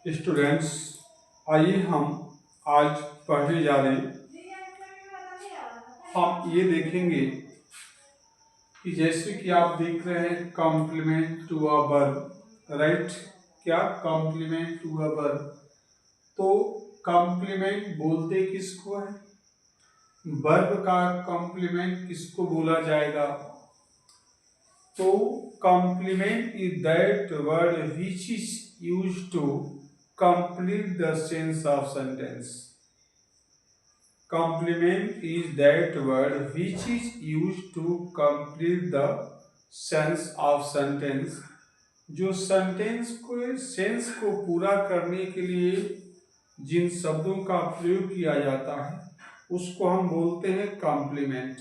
Students, आइए हम आज पढ़ने जा रहे हैं। हम ये देखेंगे कि जैसे कि आप देख रहे हैं complement to a verb, right? क्या कॉम्प्लीमेंट टू अ वर्ब? तो कॉम्प्लीमेंट बोलते किसको है? वर्ब का कॉम्प्लीमेंट किसको बोला जाएगा? तो complement is that word which is used to complete the sense of sentence. Complement is that word which is used to complete the sense of sentence. जो सेंटेंस को सेंस को पूरा करने के लिए जिन शब्दों का प्रयोग किया जाता है उसको हम बोलते हैं कॉम्प्लीमेंट।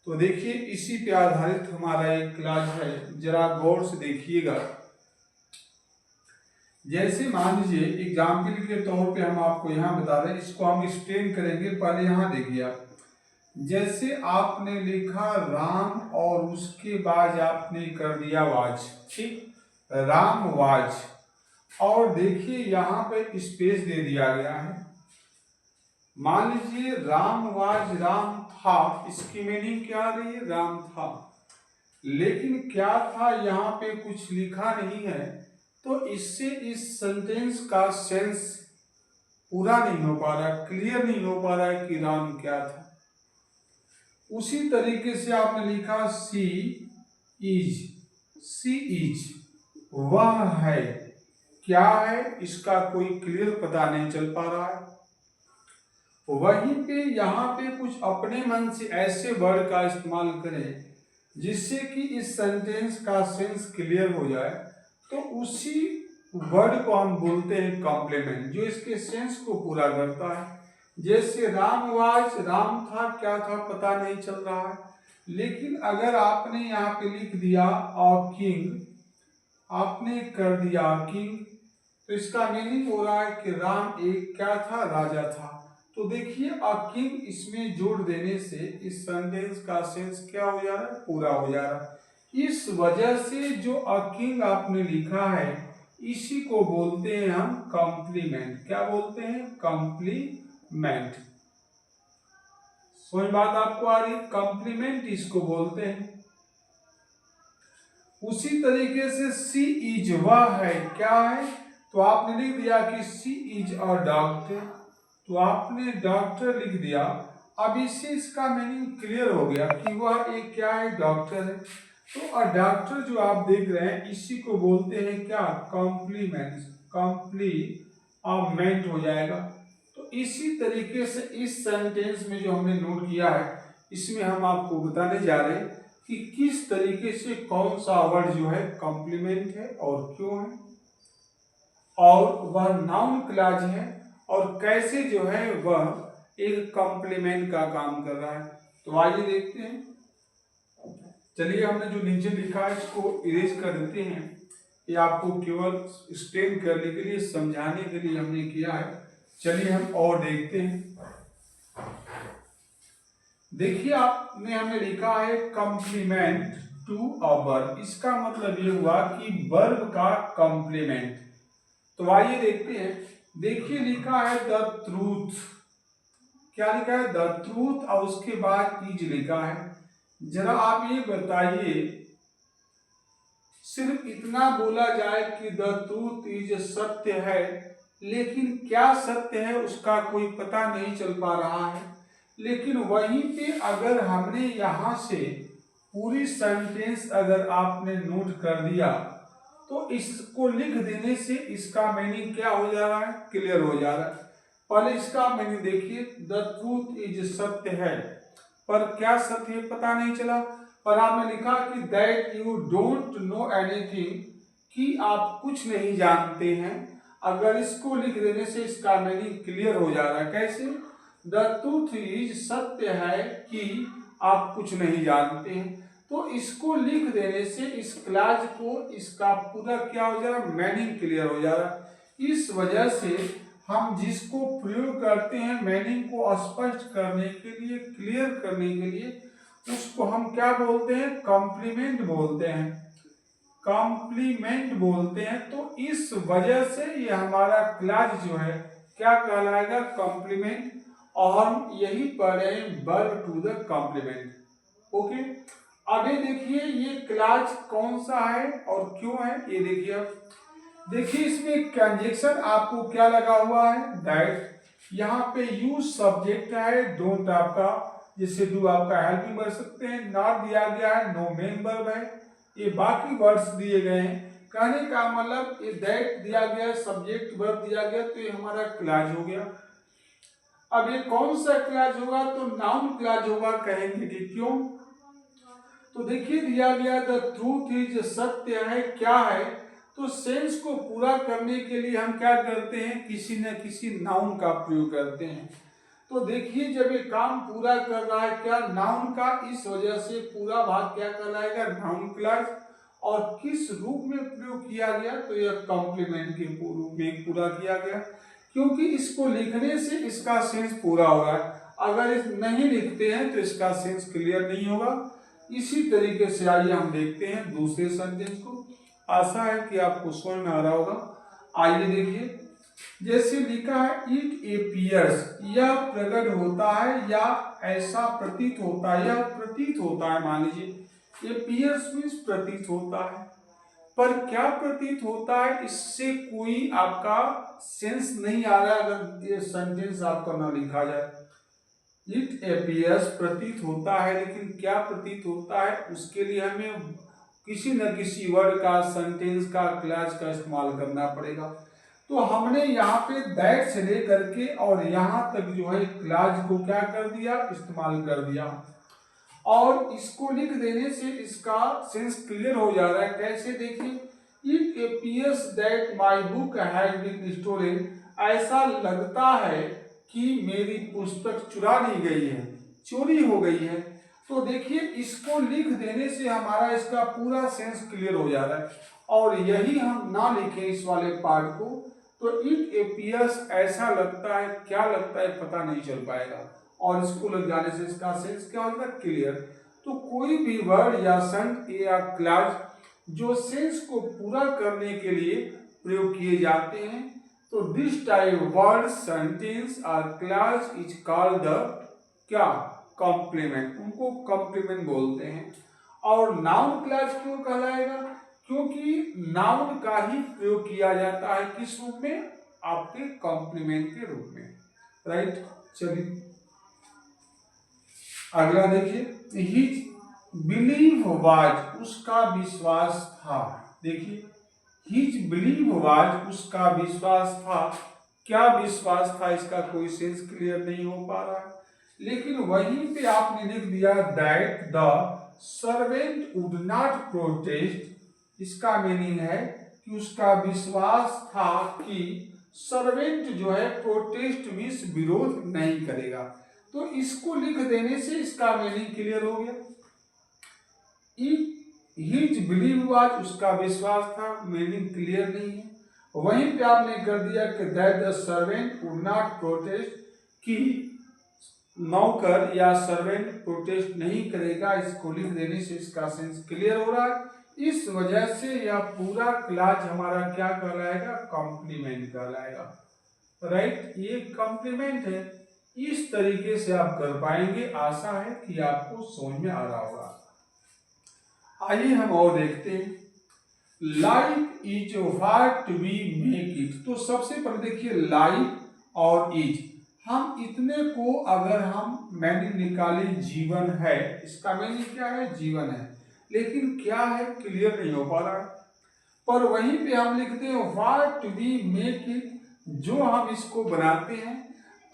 तो देखिए, इसी पे आधारित हमारा एक क्लास है, जरा गौर से देखिएगा। जैसे मान लीजिए एग्जाम्पल के तौर पे हम आपको यहाँ बता रहे हैं, इसको हम एक्सप्लेन करेंगे। पहले यहाँ देखिए आप, जैसे आपने लिखा राम और उसके बाद आपने कर दिया वाज, ठीक, राम वाज, और देखिए यहाँ पे स्पेस दे दिया गया है। मान लीजिए राम वाज, राम था, इसकी मीनिंग क्या आ रही है? राम था, लेकिन क्या था यहाँ पे कुछ लिखा नहीं है, तो इससे इस सेंटेंस का सेंस पूरा नहीं हो पा रहा, क्लियर नहीं हो पा रहा है कि राम क्या था। उसी तरीके से आपने लिखा सी इज, वह है, क्या है इसका कोई क्लियर पता नहीं चल पा रहा है। वहीं पे यहाँ पे कुछ अपने मन से ऐसे वर्ड का इस्तेमाल करें जिससे कि इस सेंटेंस का सेंस क्लियर हो जाए, तो उसी वर्ड को हम बोलते हैं कॉम्प्लीमेंट, जो इसके सेंस को पूरा करता है। जैसे राम वाज, राम था, क्या था पता नहीं चल रहा है, लेकिन अगर आपने यहाँ पे लिख दिया और किंग, आपने कर दिया किंग, तो इसका मीनिंग हो रहा है कि राम एक क्या था? राजा था। तो देखिए अ किंग इसमें जोड़ देने से इस सेंटेंस का सेंस क्या हो जा रहा है? पूरा हो जा रहा है। इस वजह से जो अ किंग आपने लिखा है इसी को बोलते हैं हम कॉम्प्लीमेंट। क्या बोलते हैं? कॉम्प्लीमेंट। समझ बात आपको आ रही? कॉम्प्लीमेंट इसको बोलते हैं। उसी तरीके से सी इज, वह है, क्या है? तो आपने लिख दिया कि सी इज अ डॉक्टर, तो आपने डॉक्टर लिख दिया। अब इससे इसका मीनिंग क्लियर हो गया कि वह एक क्या है? डॉक्टर है। तो अ डॉक्टर जो आप देख रहे हैं इसी को बोलते हैं क्या? कॉम्प्लीमेंट। कॉम्प्लीमेंट हो जाएगा। तो इसी तरीके से इस सेंटेंस में जो हमने नोट किया है, इसमें हम आपको बताने जा रहे हैं कि किस तरीके से कौन सा वर्ड जो है कॉम्प्लीमेंट है और क्यों है, और वह नाउन क्लॉज है, और कैसे जो है वह एक कॉम्प्लीमेंट का काम कर रहा है। तो आइए देखते हैं। चलिए, हमने जो नीचे लिखा है इसको इरेज कर देते हैं। ये आपको केवल एक्सप्लेन करने के लिए, समझाने के लिए हमने किया है। चलिए हम और देखते हैं। देखिए, आपने हमें लिखा है कॉम्प्लीमेंट टू अ वर्ब। इसका मतलब ये हुआ कि वर्ब का कॉम्प्लीमेंट। तो आइए देखते हैं। देखिए लिखा है द ट्रूथ, क्या लिखा है? द ट्रूथ, और उसके बाद इज लिखा है। जरा आप ये बताइए, सिर्फ इतना बोला जाए कि द ट्रूथ इज, सत्य है, लेकिन क्या सत्य है उसका कोई पता नहीं चल पा रहा है। लेकिन वहीं पे अगर हमने यहाँ से पूरी सेंटेंस अगर आपने नोट कर दिया, तो इसको लिख देने से इसका मीनिंग क्या हो जा रहा है? क्लियर हो जा रहा है। पहले इसका मीनिंग देखिए, द ट्रूथ इज, सत्य है, पर क्या सत्य है पता नहीं चला। पर आपने लिखा कि that you don't know anything, कि आप कुछ नहीं जानते हैं। अगर इसको लिख देने से इसका मीनिंग क्लियर हो जा रहा है। कैसे? द ट्रूथ इज, सत्य है कि आप कुछ नहीं जानते हैं। तो इसको लिख देने से इस क्लास को, इसका पूरा क्या हो जा रहा है? मीनिंग क्लियर हो जा रहा है। इस वजह से हम जिसको प्रयोग करते हैं मीनिंग को स्पष्ट करने के लिए, क्लियर करने के लिए, उसको हम क्या बोलते हैं? कॉम्प्लीमेंट बोलते हैं। कॉम्प्लीमेंट बोलते हैं। तो इस वजह से ये हमारा क्लॉज जो है क्या कहलाएगा, कॉम्प्लीमेंट। और हम यही पढ़ रहे हैं verb to the complement. Okay, अब ये देखिए ये क्लॉज कौन सा है और क्यों है, ये देखिए। अब देखिए इसमें कंजक्शन आपको क्या लगा हुआ है, दैट। यहाँ पे यूज सब्जेक्ट है, डोंट आपका, जिससे डू आपका हेल्पिंग वर्ब सकते हैं, नॉट दिया गया है, नो मेन वर्ब है, ये बाकी वर्ड्स दिए गए हैं। कहने का मतलब ये दैट दिया गया, सब्जेक्ट वर्ब दिया गया, तो ये हमारा क्लॉज हो गया। अब ये कौन सा क्लॉज होगा, तो नाउन क्लॉज होगा। कहेंगे कि क्यों, तो देखिए दिया गया द ट्रूथ इज, सत्य है, क्या है, तो सेंस को पूरा करने के लिए हम क्या करते हैं, किसी न किसी नाउन का प्रयोग करते हैं। तो देखिए जब ये काम पूरा कर रहा है क्या, नाउन का, इस वजह से पूरा भाग क्या कहलाएगा, नाउन क्लॉज। और किस रूप में प्रयोग किया गया, तो यह कॉम्प्लीमेंट के रूप में पूरा किया गया, क्योंकि इसको लिखने से इसका सेंस पूरा होगा। अगर इस नहीं लिखते हैं तो इसका सेंस क्लियर नहीं होगा। इसी तरीके से आइए हम देखते हैं दूसरे सेंटेंस को। आशा है कि आपको समझ में आ रहा होगा। आइए देखिए, जैसे लिखा है इट एपियर्स, यह प्रकट होता है या ऐसा प्रतीत होता है, यह प्रतीत होता है, मान लीजिए एपियर्स मीन्स प्रतीत होता है। पर क्या प्रतीत होता है, इससे कोई आपका सेंस नहीं आ रहा अगर ये सेंटेंस आपका ना लिखा जाए। इट एपियर्स प्रतीत होता है, लेकिन क्या प्रतीत होता है, उसके लिए हमें किसी न किसी वर्ड का, सेंटेंस का, क्लॉज का इस्तेमाल करना पड़ेगा। तो हमने यहाँ पे दैट से लेकर के और यहाँ तक जो है क्लॉज को क्या कर दिया, इस्तेमाल कर दिया। और इसको लिख देने से इसका सेंस क्लियर हो जा रहा है। कैसे, देखिए, it appears that my book has been stolen, ऐसा लगता है कि मेरी पुस्तक चुरा ली गई है, चोरी हो गई है। तो देखिए इसको लिख देने से हमारा इसका पूरा सेंस क्लियर हो जा रहा है। और यही हम ना लिखें इस वाले पार्ट को, तो इट एपियर्स, ऐसा लगता है, क्या लगता है पता नहीं चल पाएगा, और इसको लग जाने से इसका सेंस क्या होगा, क्लियर। तो कोई भी वर्ड या सेंट या क्लॉज जो सेंस को पूरा करने के लिए प्रयोग किए जाते हैं, तो दिस टाइप वर्ड, सेंटेंस और क्लॉज इज कॉल्ड द क्या, कॉम्प्लीमेंट, उनको कॉम्प्लीमेंट बोलते हैं। और नाउन क्लॉज क्यों कहलाएगा, क्योंकि नाउन का ही प्रयोग किया जाता है, किस रूप में, आपके कॉम्प्लीमेंट के रूप में, राइट। चलिए अगला देखिए, हिज बिलीव वाज, उसका विश्वास था। देखिए हिज बिलीव वाज, उसका विश्वास था। क्या विश्वास था, इसका कोई सेंस क्लियर नहीं हो पा रहा है। लेकिन वहीं पे आपने लिख दिया that the servant would not protest, इसका मीनिंग है कि उसका विश्वास था कि सर्वेंट जो है प्रोटेस्ट मीन्स विरोध नहीं करेगा। तो इसको लिख देने से इसका मीनिंग क्लियर हो गया। हिज बिलीव वाज, उसका विश्वास था, मीनिंग क्लियर नहीं है। वहीं पे आपने कर दिया कि that the servant would not protest, कि नौकर या सर्वेंट प्रोटेस्ट नहीं करेगा, इसको लिख देने से इसका सेंस क्लियर हो रहा है। इस वजह से यह पूरा क्लॉज हमारा क्या कहलाएगा, कॉम्प्लीमेंट कहलाएगा, राइट। ये कॉम्प्लीमेंट है। इस तरीके से आप कर पाएंगे। आशा है कि आपको समझ में आ रहा होगा। आइए हम और देखते हैं, life is what we make it. तो सबसे पहले देखिए लाइफ और इज, हम इतने को अगर हम मीनिंग निकाले, जीवन है, इसका मीनिंग क्या है, जीवन है, लेकिन क्या है क्लियर नहीं हो पा रहा है। पर वहीं पे हम लिखते हैं व्हाट वी मेक इट, जो हम इसको बनाते हैं,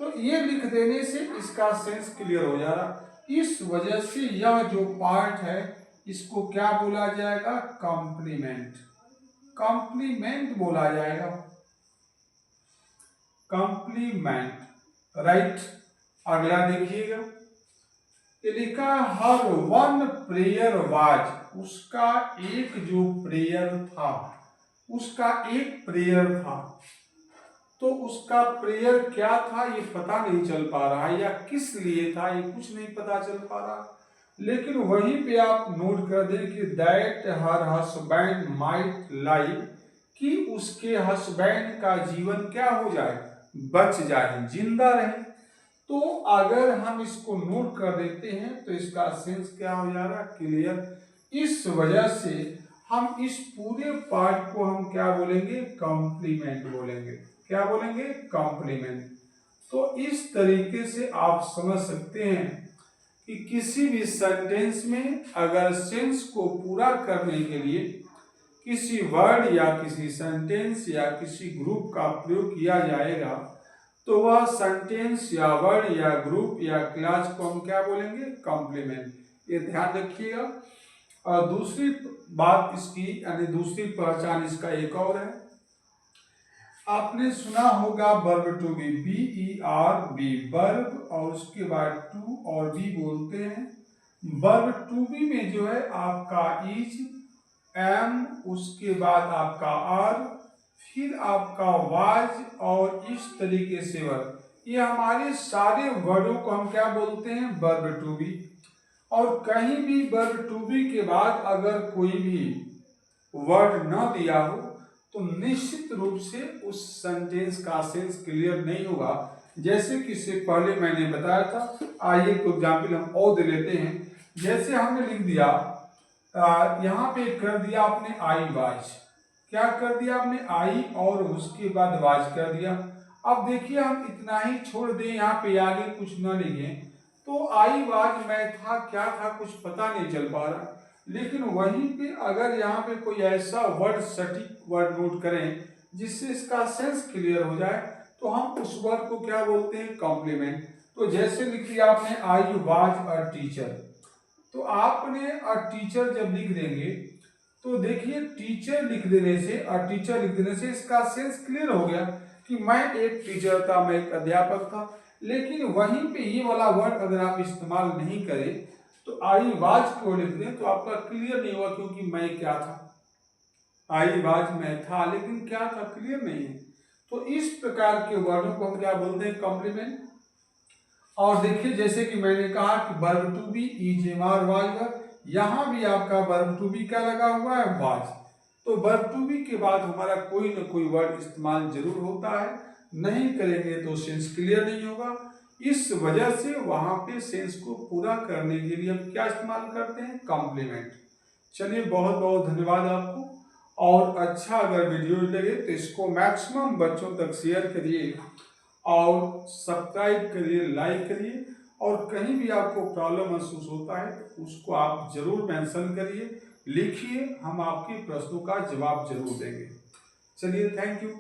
तो ये लिख देने से इसका सेंस क्लियर हो जा रहा। इस वजह से यह जो पार्ट है इसको क्या बोला जाएगा, कॉम्प्लीमेंट, कॉम्प्लीमेंट बोला जाएगा, कॉम्प्लीमेंट, राइट। अगला देखिएगा, ये लिखा हर वन प्रेयर वाज, उसका एक जो प्रेयर था, उसका एक प्रेयर था। तो उसका प्रेयर क्या था ये पता नहीं चल पा रहा है, या किस लिए था ये कुछ नहीं पता चल पा रहा। लेकिन वहीं पे आप नोट कर दें कि that her husband might like, कि उसके हस्बैंड का जीवन क्या हो जाए, बच जाए, जिंदा रहे। तो अगर हम इसको नोट कर देते हैं तो इसका सेंस क्या हो जा रहा है, क्लियर। इस वजह से हम इस पूरे पार्ट को हम क्या बोलेंगे, कॉम्प्लीमेंट बोलेंगे। क्या बोलेंगे, कॉम्प्लीमेंट। तो इस तरीके से आप समझ सकते हैं कि किसी भी सेंटेंस में अगर सेंस को पूरा करने के लिए किसी वर्ड या किसी सेंटेंस या किसी ग्रुप का प्रयोग किया जाएगा तो वह सेंटेंस या वर्ड या ग्रुप या क्लास को हम क्या बोलेंगे, कॉम्प्लीमेंट। ये ध्यान रखिएगा। और दूसरी बात इसकी, यानी दूसरी पहचान इसका एक और है, आपने सुना होगा verb to be, BERB, verb और उसके बाद टू और बी बोलते हैं। वर्ब टू बी में जो है आपका इज, एम, उसके बाद आपका आर, फिर आपका वाज और इस तरीके से वर्ब। ये हमारे सारे वर्डों को हम क्या बोलते हैं, वर्ब टू बी। और कहीं भी वर्ब टू बी के बाद अगर कोई भी वर्ड न दिया हो तो निश्चित रूप से उस सेंटेंस का सेंस क्लियर नहीं होगा। जैसे कि इससे पहले मैंने बताया था, आइए एक एग्जाम्पल हम और दे लेते हैं। जैसे हमने लिख दिया, यहाँ पे कर दिया आपने आई वाज, क्या कर दिया आपने, आई और उसके बाद वाज कर दिया। अब देखिए हम इतना ही छोड़ दें, यहाँ पे आगे कुछ न लिखें तो आई वाज मैं था, क्या था, कुछ पता नहीं चल पा रहा। लेकिन वहीं पे अगर यहाँ पे कोई ऐसा वर्ड, सटीक वर्ड नोट करें जिससे इसका सेंस क्लियर हो जाए तो हम उस वर्ड को क्या बोलते हैं, कॉम्प्लीमेंट। तो जैसे लिख दिया आपने आई वाज अ टीचर, तो आपने अ टीचर जब लिख देंगे तो देखिए टीचर लिख देने से, अ टीचर लिख देने से इसका सेंस क्लियर हो गया कि मैं एक टीचर था, मैं एक अध्यापक था। लेकिन वहीं पे ये वाला वर्ड अगर आप इस्तेमाल नहीं करें तो आई वाज को लिख दें तो आपका क्लियर नहीं हुआ, क्योंकि मैं क्या था, आई वाज मैं था, लेकिन क्या था क्लियर नहीं है। तो इस प्रकार के वर्डों को हम क्या बोलते हैं, कॉम्प्लीमेंट। और देखिए जैसे कि मैंने कहा कि verb to be, is, am, are, was, यहाँ भी आपका वर्ब टू बी क्या लगा हुआ है, वाज। तो वर्ब टू बी के बाद हमारा कोई ना कोई वर्ड इस्तेमाल जरूर होता है, नहीं करेंगे तो सेंस क्लियर नहीं होगा। इस वजह से वहां पे सेंस को पूरा करने के लिए हम क्या इस्तेमाल करते हैं, कॉम्प्लीमेंट। चलिए बहुत बहुत धन्यवाद आपको। और अच्छा अगर वीडियो लगे तो इसको मैक्सिमम बच्चों तक शेयर करिए और सब्सक्राइब करिए, लाइक करिए। और कहीं भी आपको प्रॉब्लम महसूस होता है तो उसको आप जरूर मेंशन करिए, लिखिए, हम आपके प्रश्नों का जवाब जरूर देंगे। चलिए, थैंक यू।